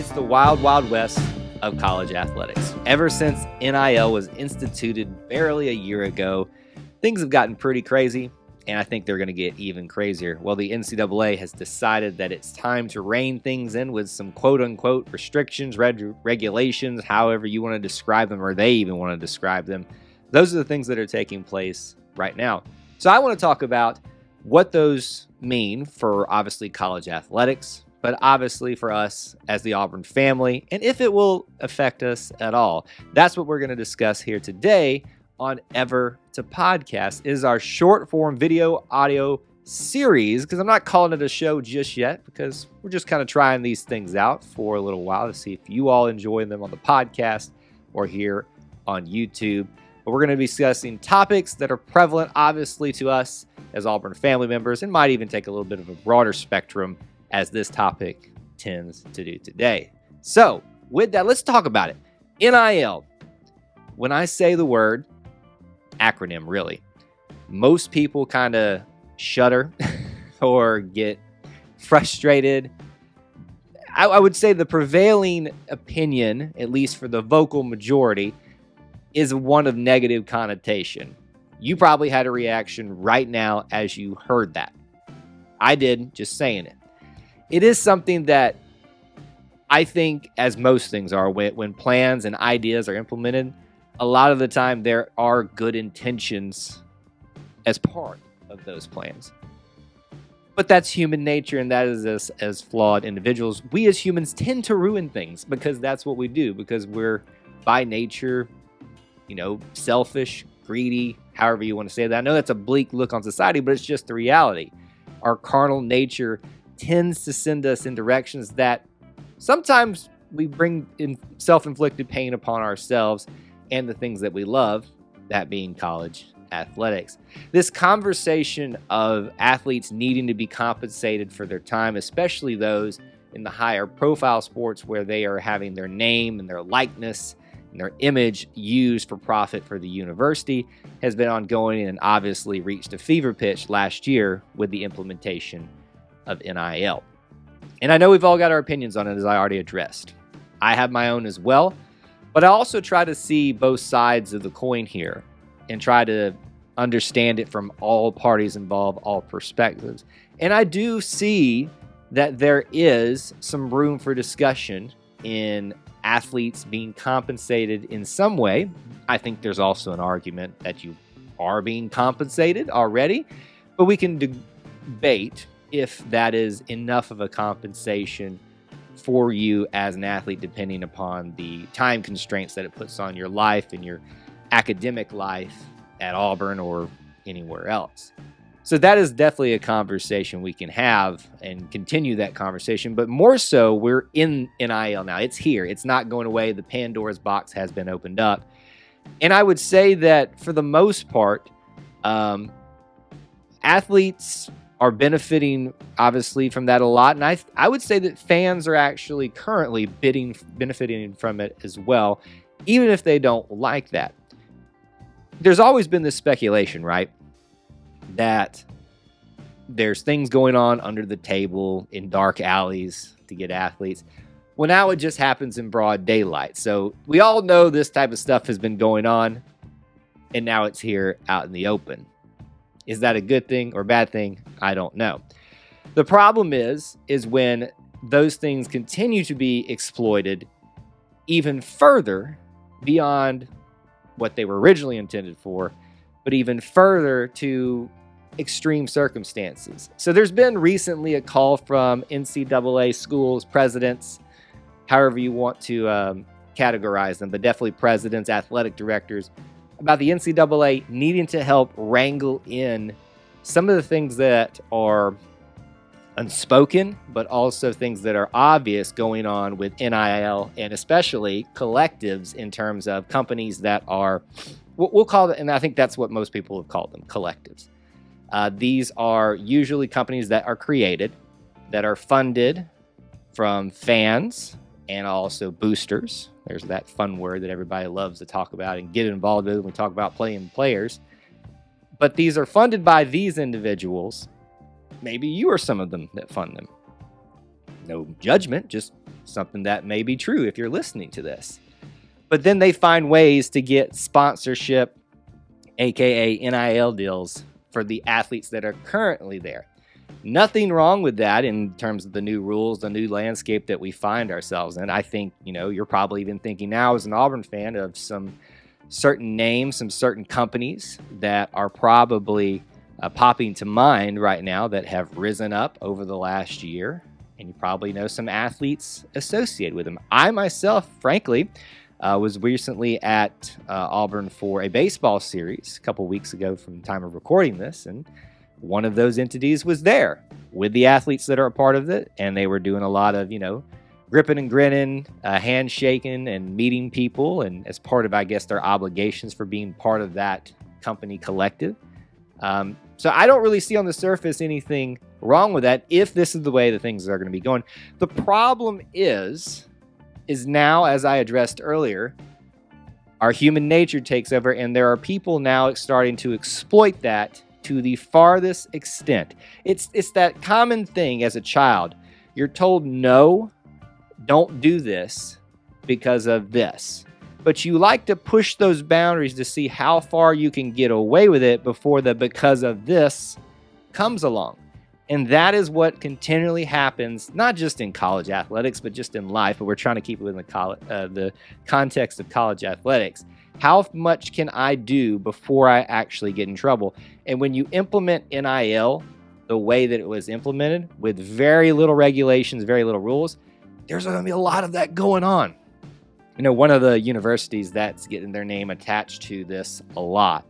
It's the wild, wild west of college athletics. Ever since NIL was instituted barely a year ago, things have gotten pretty crazy, and I think they're going to get even crazier. Well, the NCAA has decided that it's time to rein things in with some quote-unquote restrictions, regulations, however you want to describe them, or they even want to describe them. Those are the things that are taking place right now. So I want to talk about what those mean for, obviously, college athletics, but obviously for us as the Auburn family, and if it will affect us at all. That's what we're going to discuss here today on Ever to Podcast. It is our short form video audio series, because I'm not calling it a show just yet, because we're just kind of trying these things out for a little while to see if you all enjoy them on the podcast or here on YouTube. But we're going to be discussing topics that are prevalent, obviously, to us as Auburn family members, and might even take a little bit of a broader spectrum as this topic tends to do today. So with that, let's talk about it. NIL. When I say the word, acronym really, most people kind of shudder or get frustrated. I would say the prevailing opinion, at least for the vocal majority, is one of negative connotation. You probably had a reaction right now as you heard that. I did, just saying it. It is something that I think, as most things are, when plans and ideas are implemented, a lot of the time there are good intentions as part of those plans. But that's human nature, and that is us as flawed individuals. We as humans tend to ruin things because that's what we do, because we're by nature, selfish, greedy, however you want to say that. I know that's a bleak look on society, but it's just the reality. Our carnal nature tends to send us in directions that sometimes we bring in self-inflicted pain upon ourselves and the things that we love, that being college athletics. This conversation of athletes needing to be compensated for their time, especially those in the higher profile sports where they are having their name and their likeness and their image used for profit for the university, has been ongoing and obviously reached a fever pitch last year with the implementation of NIL. And I know we've all got our opinions on it, as I already addressed. I have my own as well, but I also try to see both sides of the coin here and try to understand it from all parties involved, all perspectives. And I do see that there is some room for discussion in athletes being compensated in some way. I think there's also an argument that you are being compensated already, but we can debate if that is enough of a compensation for you as an athlete, depending upon the time constraints that it puts on your life and your academic life at Auburn or anywhere else. So that is definitely a conversation we can have and continue that conversation, but more so, we're in NIL now. It's here. It's not going away. The Pandora's box has been opened up. And I would say that for the most part, athletes are benefiting, obviously, from that a lot. And I would say that fans are actually currently benefiting from it as well, even if they don't like that. There's always been this speculation, right, that there's things going on under the table in dark alleys to get athletes. Well, now it just happens in broad daylight. So we all know this type of stuff has been going on, and now it's here out in the open. Is that a good thing or bad thing? I don't know. The problem is when those things continue to be exploited even further beyond what they were originally intended for, but even further to extreme circumstances. So there's been recently a call from NCAA schools, presidents, however you want to categorize them, but definitely presidents, athletic directors, about the NCAA needing to help wrangle in some of the things that are unspoken, but also things that are obvious going on with NIL, and especially collectives in terms of companies that are, we'll call it, and I think that's what most people have called them, collectives. These are usually companies that are created, that are funded from fans and also boosters. There's that fun word that everybody loves to talk about and get involved with when we talk about playing players. But these are funded by these individuals. Maybe you are some of them that fund them. No judgment, just something that may be true if you're listening to this. But then they find ways to get sponsorship, aka NIL deals, for the athletes that are currently there. Nothing wrong with that in terms of the new rules, the new landscape that we find ourselves in. I think, you're probably even thinking now as an Auburn fan of some certain names, some certain companies that are probably popping to mind right now that have risen up over the last year. And you probably know some athletes associated with them. I myself, frankly, was recently at Auburn for a baseball series a couple weeks ago from the time of recording this, and one of those entities was there with the athletes that are a part of it, and they were doing a lot of, gripping and grinning, handshaking and meeting people, and as part of, I guess, their obligations for being part of that company collective. So I don't really see on the surface anything wrong with that if this is the way that things are going to be going. The problem is now, as I addressed earlier, our human nature takes over, and there are people now starting to exploit that to the farthest extent. It's that common thing as a child. You're told, no, don't do this because of this. But you like to push those boundaries to see how far you can get away with it before the because of this comes along. And that is what continually happens, not just in college athletics, but just in life. But we're trying to keep it within the context of college athletics. How much can I do before I actually get in trouble? And when you implement NIL the way that it was implemented, with very little regulations, very little rules, there's going to be a lot of that going on. One of the universities that's getting their name attached to this a lot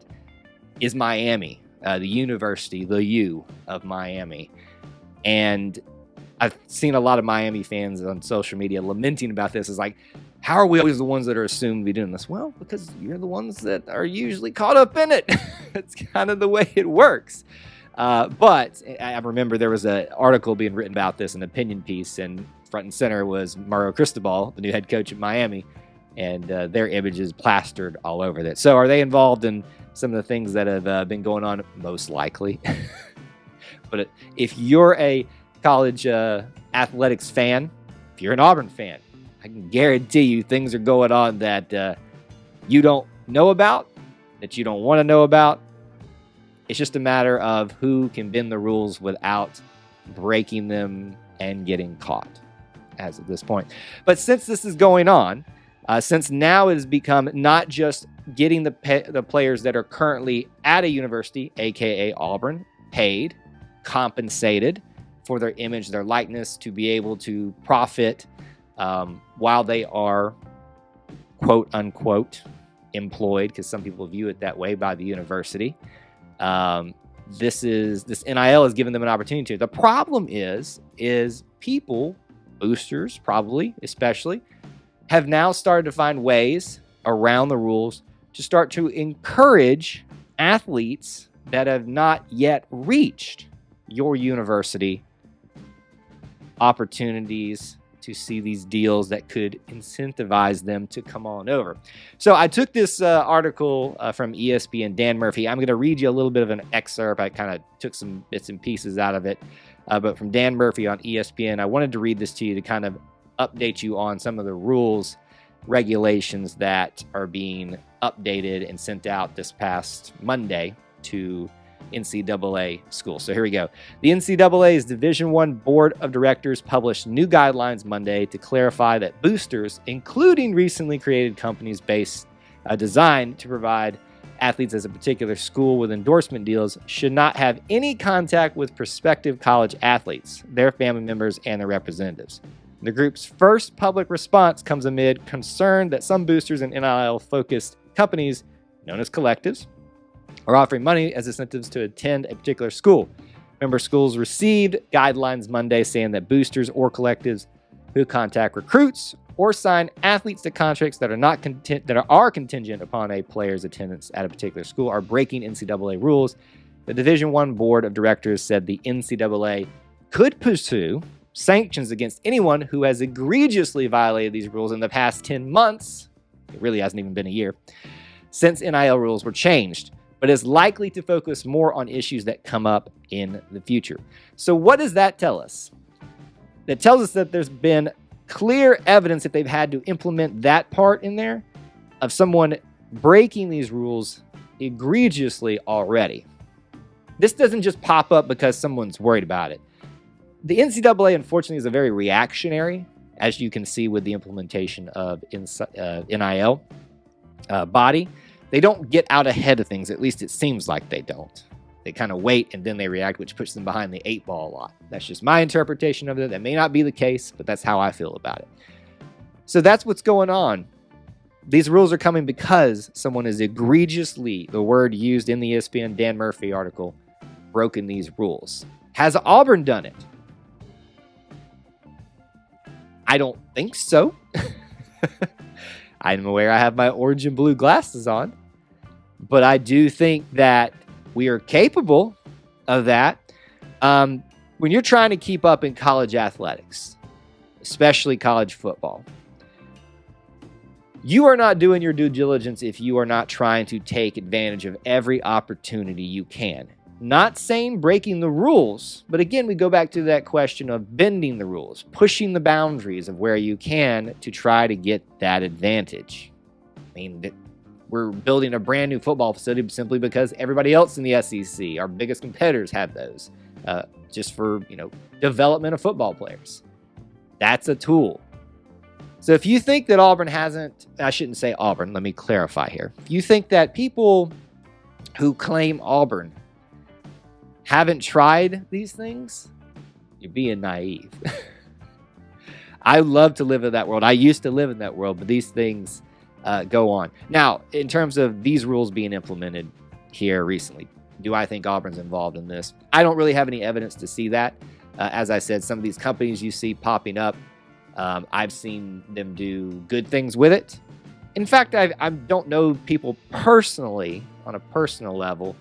is Miami. The University, the U of Miami. And I've seen a lot of Miami fans on social media lamenting about this. It's like, how are we always the ones that are assumed to be doing this? Well, because you're the ones that are usually caught up in it. It's kind of the way it works. But I remember there was an article being written about this, an opinion piece, and front and center was Mario Cristobal, the new head coach at Miami, and their images plastered all over that. So are they involved in some of the things that have been going on? Most likely. But if you're a college athletics fan, if you're an Auburn fan, I can guarantee you things are going on that you don't know about, that you don't want to know about. It's just a matter of who can bend the rules without breaking them and getting caught, as at this point. But since this is going on, since now it has become not just getting the players that are currently at a university, aka Auburn, paid, compensated for their image, their likeness, to be able to profit while they are, quote unquote, employed, because some people view it that way, by the university. This NIL has given them an opportunity to. The problem is people, boosters probably especially, have now started to find ways around the rules to start to encourage athletes that have not yet reached your university opportunities to see these deals that could incentivize them to come on over. So I took this article from ESPN, Dan Murphy. I'm going to read you a little bit of an excerpt. I kind of took some bits and pieces out of it. But from Dan Murphy on ESPN, I wanted to read this to you to kind of update you on some of the rules, regulations that are being updated and sent out this past Monday to NCAA schools. So here we go. The NCAA's Division I Board of Directors published new guidelines Monday to clarify that boosters, including recently created companies designed to provide athletes as a particular school with endorsement deals, should not have any contact with prospective college athletes, their family members, and their representatives. The group's first public response comes amid concern that some boosters and NIL-focused companies, known as collectives, are offering money as incentives to attend a particular school. Member schools received guidelines Monday saying that boosters or collectives who contact recruits or sign athletes to contracts that are contingent upon a player's attendance at a particular school are breaking NCAA rules. The Division I Board of Directors said the NCAA could pursue sanctions against anyone who has egregiously violated these rules in the past 10 months. It really hasn't even been a year since NIL rules were changed, but is likely to focus more on issues that come up in the future. So what does that tell us? That tells us that there's been clear evidence, if they've had to implement that part in there, of someone breaking these rules egregiously already. This doesn't just pop up because someone's worried about it. The NCAA, unfortunately, is a very reactionary, as you can see with the implementation of NIL body. They don't get out ahead of things. At least it seems like they don't. They kind of wait and then they react, which puts them behind the 8 ball a lot. That's just my interpretation of it. That may not be the case, but that's how I feel about it. So that's what's going on. These rules are coming because someone is egregiously, the word used in the ESPN Dan Murphy article, broken these rules. Has Auburn done it? I don't think so. I'm aware I have my orange and blue glasses on, but I do think that we are capable of that. When you're trying to keep up in college athletics, especially college football, you are not doing your due diligence if you are not trying to take advantage of every opportunity you can. Not saying breaking the rules, but again, we go back to that question of bending the rules, pushing the boundaries of where you can to try to get that advantage. I mean, we're building a brand new football facility simply because everybody else in the SEC, our biggest competitors, have those, just for, development of football players. That's a tool. So if you think that Auburn hasn't, I shouldn't say Auburn, let me clarify here. If you think that people who claim Auburn haven't tried these things, you're being naive. I love to live in that world. I used to live in that world, but these things go on. Now, in terms of these rules being implemented here recently, do I think Auburn's involved in this? I don't really have any evidence to see that. As I said, some of these companies you see popping up, I've seen them do good things with it. In fact, I don't know people personally, on a personal level,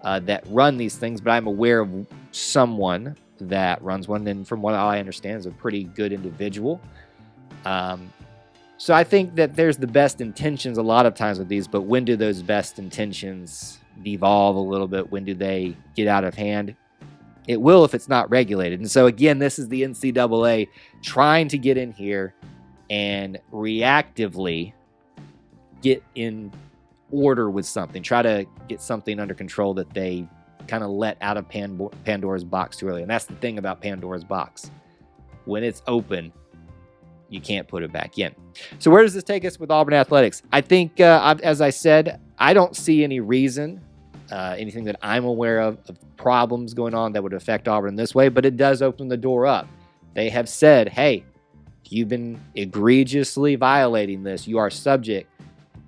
that run these things, but I'm aware of someone that runs one, and from what I understand, is a pretty good individual. So I think that there's the best intentions a lot of times with these, but when do those best intentions devolve a little bit? When do they get out of hand? It will if it's not regulated. And so again, this is the NCAA trying to get in here and reactively get in order with something, try to get something under control that they kind of let out of Pandora's box too early. And that's the thing about Pandora's box. When it's open, you can't put it back in. So where does this take us with Auburn athletics? I think, as I said, I don't see any reason, anything that I'm aware of problems going on that would affect Auburn this way, but it does open the door up. They have said, hey, if you've been egregiously violating this, you are subject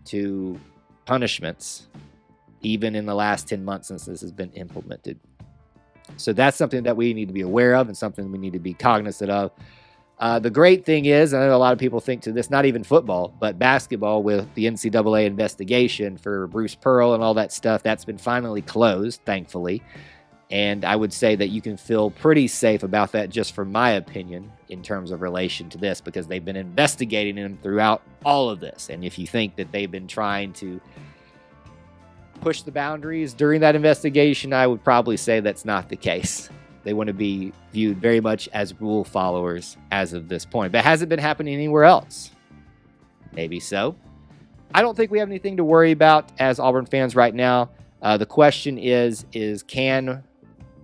to punishments, even in the last 10 months since this has been implemented. So that's something that we need to be aware of and something we need to be cognizant of. The great thing is, I know a lot of people think to this, not even football, but basketball with the NCAA investigation for Bruce Pearl and all that stuff, that's been finally closed, thankfully. And I would say that you can feel pretty safe about that, just from my opinion, in terms of relation to this, because they've been investigating him throughout all of this. And if you think that they've been trying to push the boundaries during that investigation, I would probably say that's not the case. They want to be viewed very much as rule followers as of this point. But has it been happening anywhere else? Maybe so. I don't think we have anything to worry about as Auburn fans right now. The question is can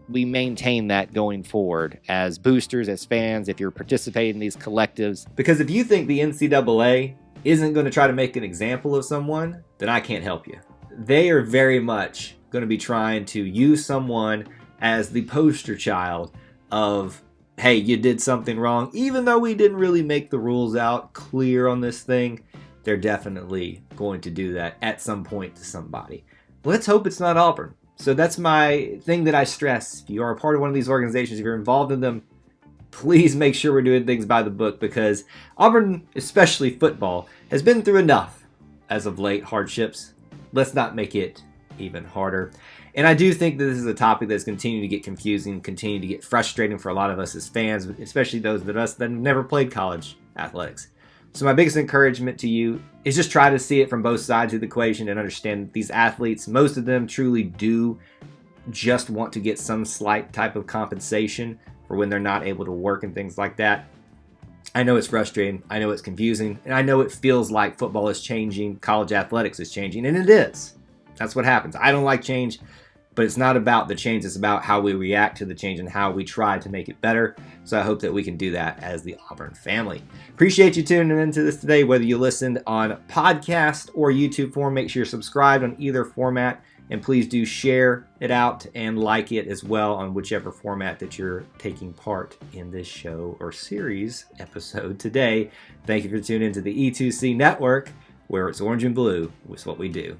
we maintain that going forward as boosters, as fans, if you're participating in these collectives? Because if you think the NCAA isn't going to try to make an example of someone, then I can't help you. They are very much going to be trying to use someone as the poster child of, hey, you did something wrong. Even though we didn't really make the rules out clear on this thing, they're definitely going to do that at some point to somebody. Let's hope it's not Auburn. So that's my thing that I stress. If you are a part of one of these organizations, if you're involved in them, please make sure we're doing things by the book, because Auburn, especially football, has been through enough as of late hardships. Let's not make it even harder. And I do think that this is a topic that's continuing to get confusing, continue to get frustrating for a lot of us as fans, especially those of us that have never played college athletics. So my biggest encouragement to you is just try to see it from both sides of the equation and understand that these athletes, most of them truly do just want to get some slight type of compensation for when they're not able to work and things like that. I know it's frustrating. I know it's confusing. And I know it feels like football is changing, college athletics is changing, and it is. That's what happens. I don't like change, but it's not about the change. It's about how we react to the change and how we try to make it better. So I hope that we can do that as the Auburn family. Appreciate you tuning into this today, whether you listened on podcast or YouTube form. Make sure you're subscribed on either format. And please do share it out and like it as well on whichever format that you're taking part in this show or series episode today. Thank you for tuning into the E2C Network, where it's orange and blue. It's what we do.